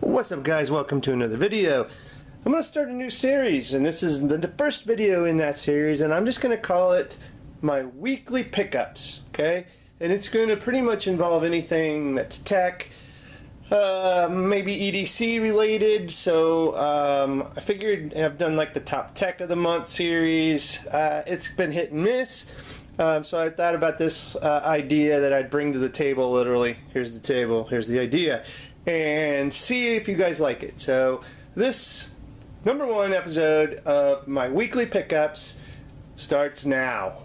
What's up guys, welcome to another video. I'm going to start a new series, and this is the first video in that series, and I'm just going to call it my weekly pickups, okay? And it's going to pretty much involve anything that's tech, maybe EDC related, so I figured I've done like the top tech of the month series. It's been hit and miss, so I thought about this idea that I'd bring to the table. Literally, here's the table, here's the idea, and see if you guys like it. So this #1 episode of my weekly pickups starts now.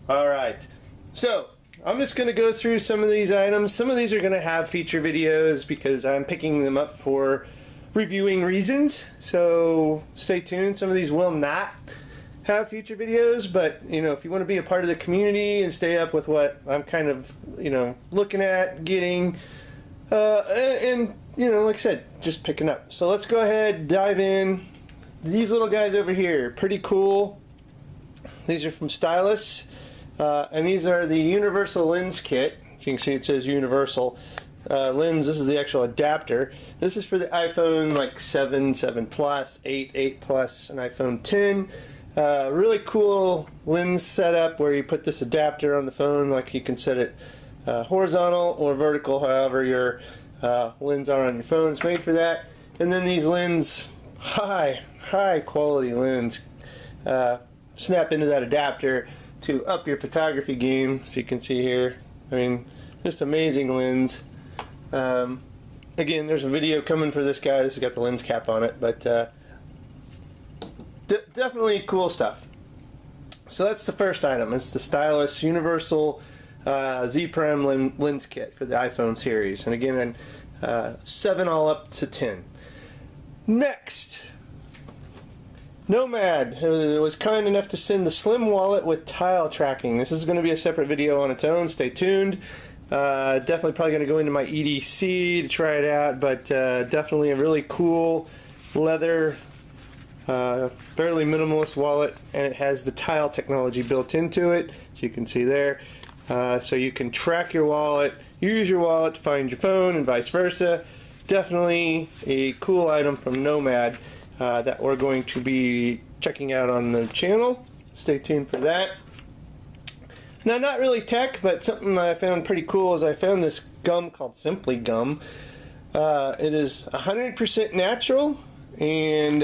Alright, so I'm just going to go through some of these items. Some of these are going to have feature videos because I'm picking them up for reviewing reasons, so stay tuned. Some of these will not have feature videos, but you know, if you want to be a part of the community and stay up with what I'm kind of, you know, looking at, getting, and you know, like I said, just picking up. So let's go ahead, dive in. These little guys over here, pretty cool. These are from Stylus, and these are the universal lens kit. As you can see, it says universal lens. This is the actual adapter. This is for the iPhone like 7, 7 Plus, 8, 8 Plus, and iPhone 10. Really cool lens setup where you put this adapter on the phone. Like you can set it horizontal or vertical, however your lens are on your phone. It's made for that. And then these lens, high quality lens, snap into that adapter to up your photography game. As you can see here, I mean, just amazing lens. Again, there's a video coming for this guy. This has got the lens cap on it, but definitely cool stuff. So that's the first item. It's the Stylus Universal Z Prime lens kit for the iPhone series, and again, 7 all up to 10. Next, Nomad was kind enough to send the slim wallet with tile tracking. This is going to be a separate video on its own. Stay tuned. Definitely probably going to go into my EDC to try it out, but definitely a really cool leather, fairly minimalist wallet, and it has the tile technology built into it, so you can see there. So you can track your wallet, use your wallet to find your phone, and vice versa. Definitely a cool item from Nomad that we're going to be checking out on the channel. Stay tuned for that. Now, not really tech, but something that I found pretty cool is I found this gum called Simply Gum. It is 100% natural and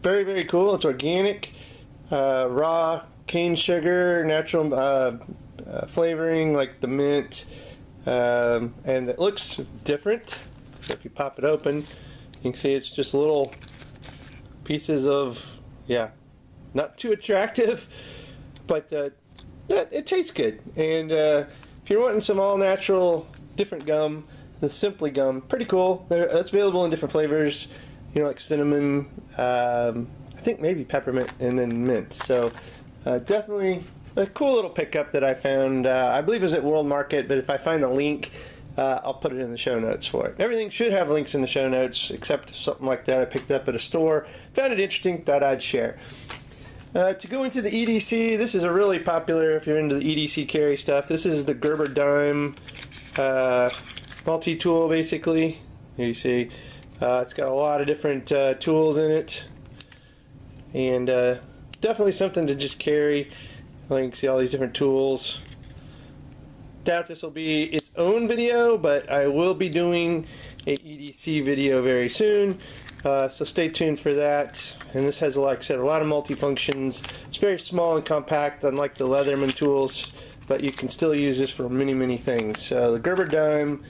very, very cool. It's organic, raw cane sugar, natural flavoring like the mint, and it looks different. So if you pop it open, you can see it's just little pieces of, yeah, not too attractive, but it tastes good. And if you're wanting some all-natural, different gum, the Simply Gum, pretty cool. That's available in different flavors, you know, like cinnamon, I think maybe peppermint, and then mint. So definitely a cool little pickup that I found. I believe it was at World Market, but if I find the link, I'll put it in the show notes for it. Everything should have links in the show notes, except something like that I picked up at a store. Found it interesting, thought I'd share. To go into the EDC, this is a really popular, if you're into the EDC carry stuff, this is the Gerber dime multi-tool, basically. Here you see, it's got a lot of different tools in it, and definitely something to just carry. You can see all these different tools. Doubt this will be its own video, but I will be doing a EDC video very soon, so stay tuned for that. And this has, like I said, a lot of multi-functions. It's very small and compact, unlike the Leatherman tools, but you can still use this for many things. So the Gerber dime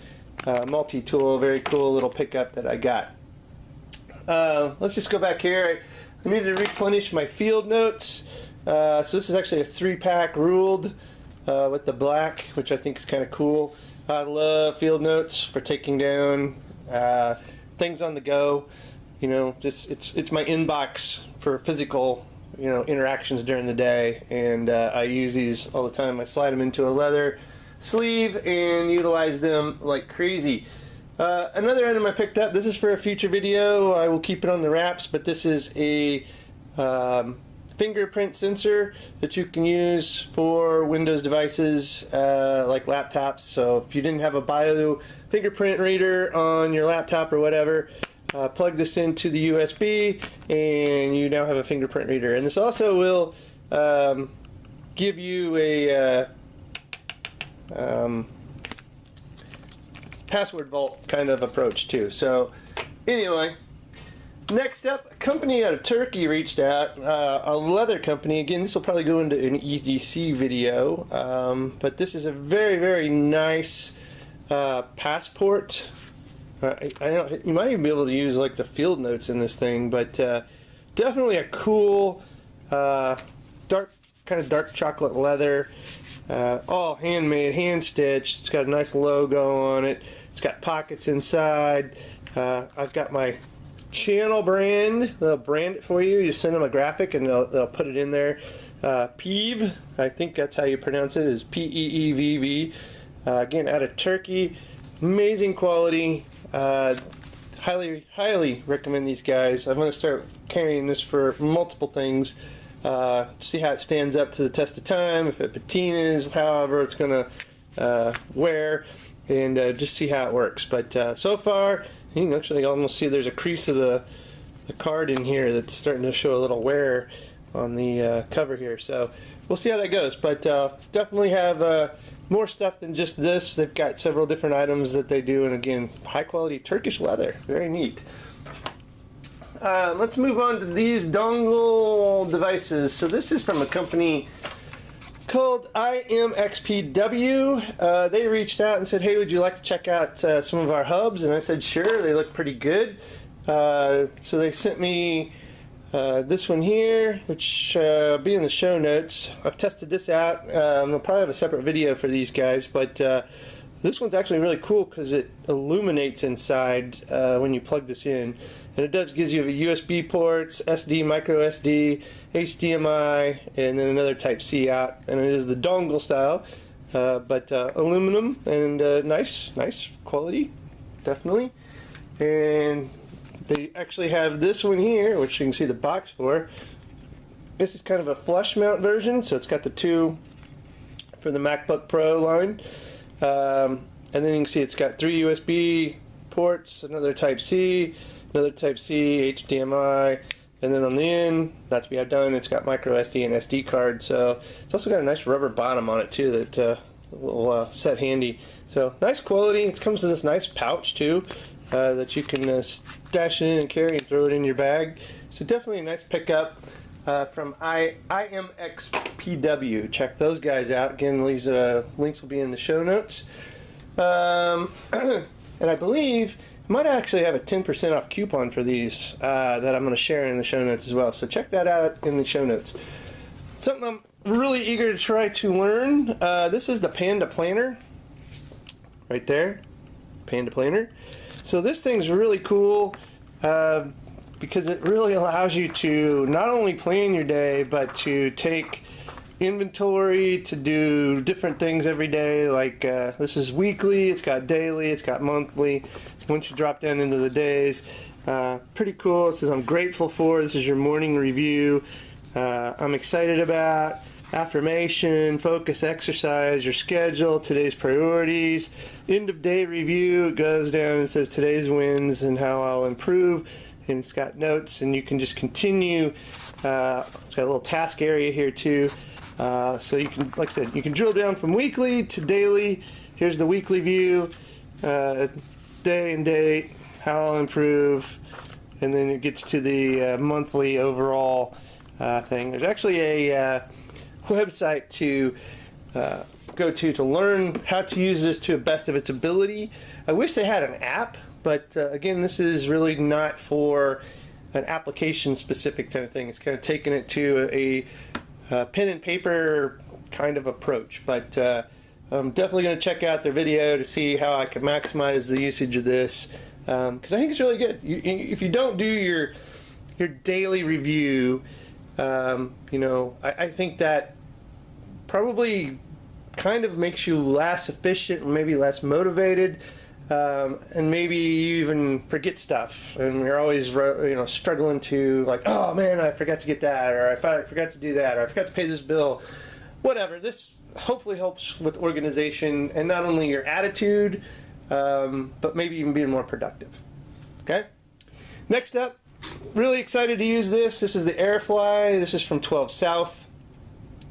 multi-tool, very cool little pickup that I got. Let's just go back here. I needed to replenish my field notes. So this is actually a 3-pack ruled with the black, which I think is kind of cool. I love field notes for taking down things on the go. You know, just it's my inbox for physical, you know, interactions during the day, and I use these all the time. I slide them into a leather sleeve and utilize them like crazy. Another item I picked up, this is for a future video. I will keep it on the wraps, but this is a fingerprint sensor that you can use for Windows devices like laptops. So if you didn't have a bio fingerprint reader on your laptop or whatever, plug this into the USB and you now have a fingerprint reader. And this also will give you a password vault kind of approach too. So anyway, next up, a company out of Turkey reached out, a leather company. Again, this will probably go into an EDC video, but this is a very, very nice passport. I don't, you might even be able to use like the field notes in this thing, but definitely a cool, kind of dark chocolate leather, all handmade, hand stitched. It's got a nice logo on it. It's got pockets inside. I've got my channel brand. They'll brand it for you. You send them a graphic and they'll put it in there. Peev, I think that's how you pronounce it, is P-E-E-V-V. Again, out of Turkey. Amazing quality. Highly, highly recommend these guys. I'm going to start carrying this for multiple things. See how it stands up to the test of time, if it patinas, however it's going to wear, and just see how it works. But so far, you can actually almost see there's a crease of the card in here that's starting to show a little wear on the cover here. So we'll see how that goes. But definitely have more stuff than just this. They've got several different items that they do, and again, high quality Turkish leather. Very neat. Let's move on to these dongle devices. So this is from a company called Am XPW. They reached out and said, hey, would you like to check out some of our hubs? And I said, sure, they look pretty good. So they sent me this one here, which will be in the show notes. I've tested this out. I'll probably have a separate video for these guys, but this one's actually really cool because it illuminates inside when you plug this in. And it gives you USB ports, SD, micro SD, HDMI, and then another Type-C out. And it is the dongle style, but aluminum and nice quality, definitely. And they actually have this one here, which you can see the box for. This is kind of a flush mount version, so it's got the two for the MacBook Pro line. And then you can see it's got 3 USB ports, another Type-C, another Type-C, HDMI, and then on the end, not to be outdone, it's got micro SD and SD card. So it's also got a nice rubber bottom on it too that will set handy. So nice quality. It comes with this nice pouch too that you can stash it in and carry and throw it in your bag. So definitely a nice pickup from Am XPW. Check those guys out. Again, these links will be in the show notes. And I believe might actually have a 10% off coupon for these that I'm going to share in the show notes as well. So check that out in the show notes. Something I'm really eager to try to learn. This is the Panda Planner. Right there. Panda Planner. So this thing's really cool because it really allows you to not only plan your day, but to take inventory, to do different things every day. Like this is weekly, it's got daily, it's got monthly. Once you drop down into the days, pretty cool. It says I'm grateful for. This is your morning review. I'm excited about. Affirmation, focus, exercise, your schedule, today's priorities, end of day review. It goes down and says today's wins and how I'll improve. And it's got notes, and you can just continue. It's got a little task area here too. So you can, like I said, you can drill down from weekly to daily. Here's the weekly view, day and date, how I'll improve, and then it gets to the monthly overall thing. There's actually a website to go to learn how to use this to the best of its ability. I wish they had an app, but again, this is really not for an application specific kind of thing. It's kind of taking it to a pen and paper kind of approach, but I'm definitely going to check out their video to see how I can maximize the usage of this, because I think it's really good. If you don't do your daily review, you know, I think that probably kind of makes you less efficient and maybe less motivated. and maybe you even forget stuff, and you're always struggling to, like, oh man, I forgot to get that, or I forgot to do that, or I forgot to pay this bill, whatever. This hopefully helps with organization and not only your attitude, but maybe even being more productive. Okay? Next up, really excited to use this. This is the AirFly. This is from 12 South.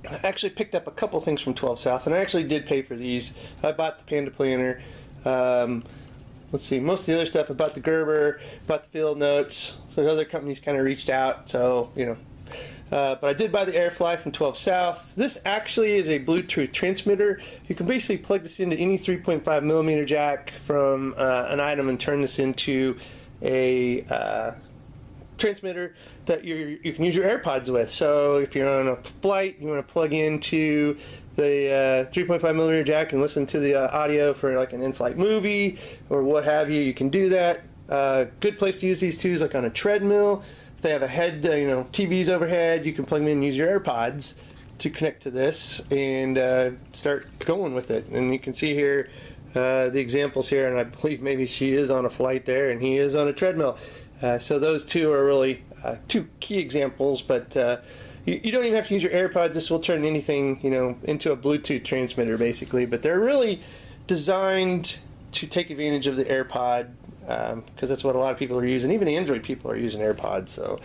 I actually picked up a couple things from 12 South, and I actually did pay for these. I bought the Panda Planner. Let's see, most of the other stuff, I bought the Gerber, bought the Field Notes. So the other companies kind of reached out, so, but I did buy the AirFly from 12 South. This actually is a Bluetooth transmitter. You can basically plug this into any 3.5 millimeter jack from an item and turn this into a transmitter that you can use your AirPods with. So if you're on a flight, you want to plug into the 3.5 millimeter jack and listen to the audio for like an in-flight movie or what have you, you can do that. Good place to use these two is like on a treadmill. If they have a head, TVs overhead, you can plug them in and use your AirPods to connect to this and start going with it. And you can see here the examples here, and I believe maybe she is on a flight there and he is on a treadmill. So those two are really two key examples, but you don't even have to use your AirPods. This will turn anything, into a Bluetooth transmitter basically, but they're really designed to take advantage of the AirPod because that's what a lot of people are using. Even Android people are using AirPods, so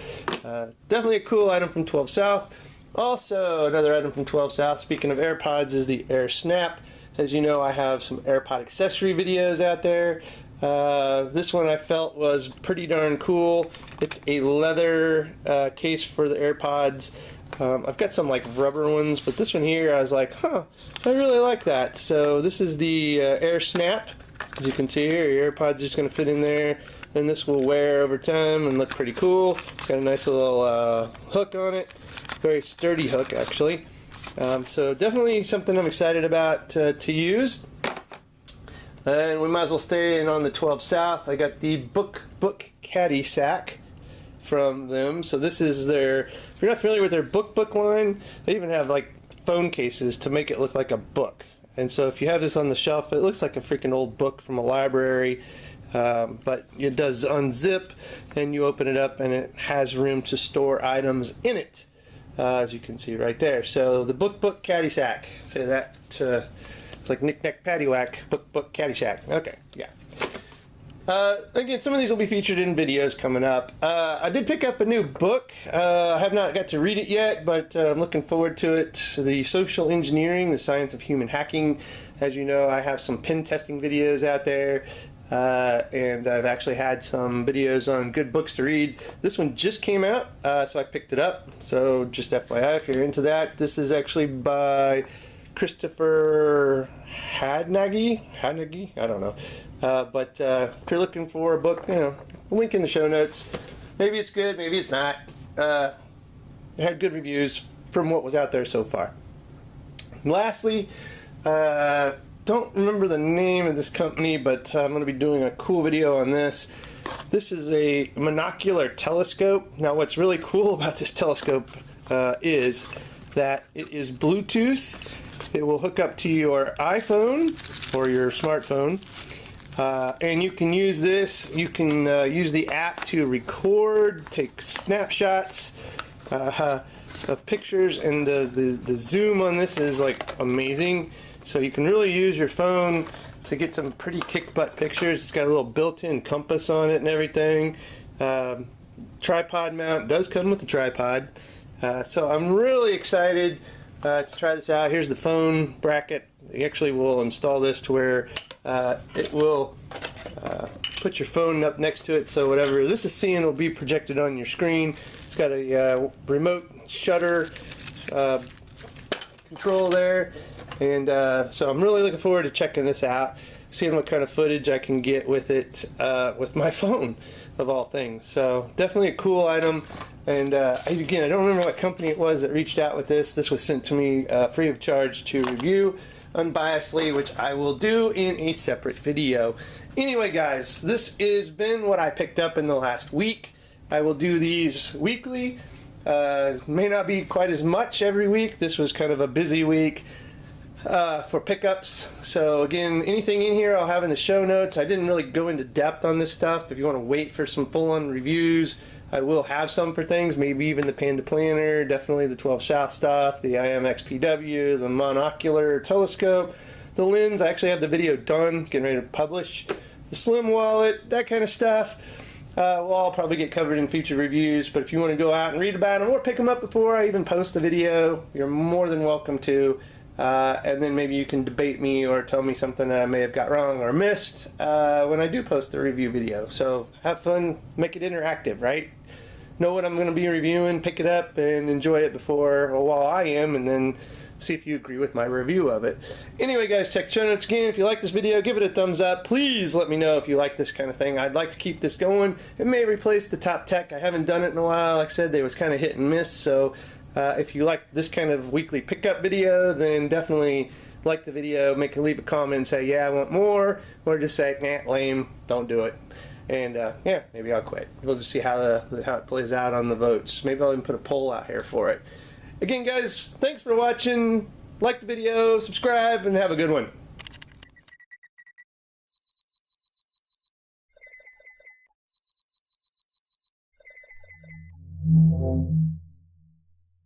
definitely a cool item from 12 South. Also, another item from 12 South, speaking of AirPods, is the AirSnap. As you know, I have some AirPod accessory videos out there. This one I felt was pretty darn cool. It's a leather case for the AirPods. I've got some like rubber ones, but this one here I was like, I really like that. So this is the AirSnap. As you can see here, your AirPods are just going to fit in there, and this will wear over time and look pretty cool. It's got a nice little hook on it. Very sturdy hook, actually. So definitely something I'm excited about to use. And we might as well stay in on the 12 South. I got the book Caddy sack from them. So this is their, if you're not familiar with their book line, they even have like phone cases to make it look like a book. And so if you have this on the shelf, it looks like a freaking old book from a library. But it does unzip and you open it up and it has room to store items in it. As you can see right there. So the book Caddy sack. Say that it's like knick-knack paddywhack, book Caddyshack. Okay, yeah. Again, some of these will be featured in videos coming up. I did pick up a new book. I have not got to read it yet, but I'm looking forward to it. The Social Engineering, the Science of Human Hacking. As you know, I have some pen testing videos out there, and I've actually had some videos on good books to read. This one just came out, so I picked it up. So just FYI, if you're into that, this is actually by Christopher Hadnagy, I don't know. But if you're looking for a book, link in the show notes. Maybe it's good, maybe it's not. It had good reviews from what was out there so far. And lastly, don't remember the name of this company, but I'm going to be doing a cool video on this. This is a monocular telescope. Now what's really cool about this telescope is that it is Bluetooth. It will hook up to your iPhone or your smartphone, and you can use this. You can use the app to record, take snapshots of pictures, and the zoom on this is like amazing. So you can really use your phone to get some pretty kick-butt pictures. It's got a little built-in compass on it and everything. Tripod mount does come with a tripod. So I'm really excited to try this out. Here's the phone bracket. You actually will install this to where it will put your phone up next to it, so whatever this is seeing will be projected on your screen. It's got a remote shutter control there, and so I'm really looking forward to checking this out, seeing what kind of footage I can get with it with my phone, of all things. So definitely a cool item. And again, I don't remember what company it was that reached out with this. This was sent to me free of charge to review unbiasedly, which I will do in a separate video. Anyway, guys, this has been what I picked up in the last week. I will do these weekly. May not be quite as much every week. This was kind of a busy week. for pickups. So again, anything in here I'll have in the show notes. I didn't really go into depth on this stuff. If you want to wait for some full-on reviews, I will have some for things, maybe even the Panda Planner, definitely the 12 shot stuff, the Am XPW, the monocular telescope, the lens. I actually have the video done, getting ready to publish. The slim wallet, that kind of stuff. Will all probably get covered in future reviews, but if you want to go out and read about them or pick them up before I even post the video, you're more than welcome to. And then maybe you can debate me or tell me something that I may have got wrong or missed when I do post the review video. So have fun, make it interactive, right? Know what I'm going to be reviewing, pick it up and enjoy it before or while I am, and then see if you agree with my review of it. Anyway guys, check show notes again. If you like this video, give it a thumbs up. Please let me know if you like this kind of thing. I'd like to keep this going. It may replace the top tech. I haven't done it in a while. Like I said, they was kind of hit and miss. So if you like this kind of weekly pickup video, then definitely like the video, leave a comment and say, yeah, I want more, or just say, nah, lame, don't do it. And yeah, maybe I'll quit. We'll just see how it plays out on the votes. Maybe I'll even put a poll out here for it. Again, guys, thanks for watching. Like the video, subscribe, and have a good one.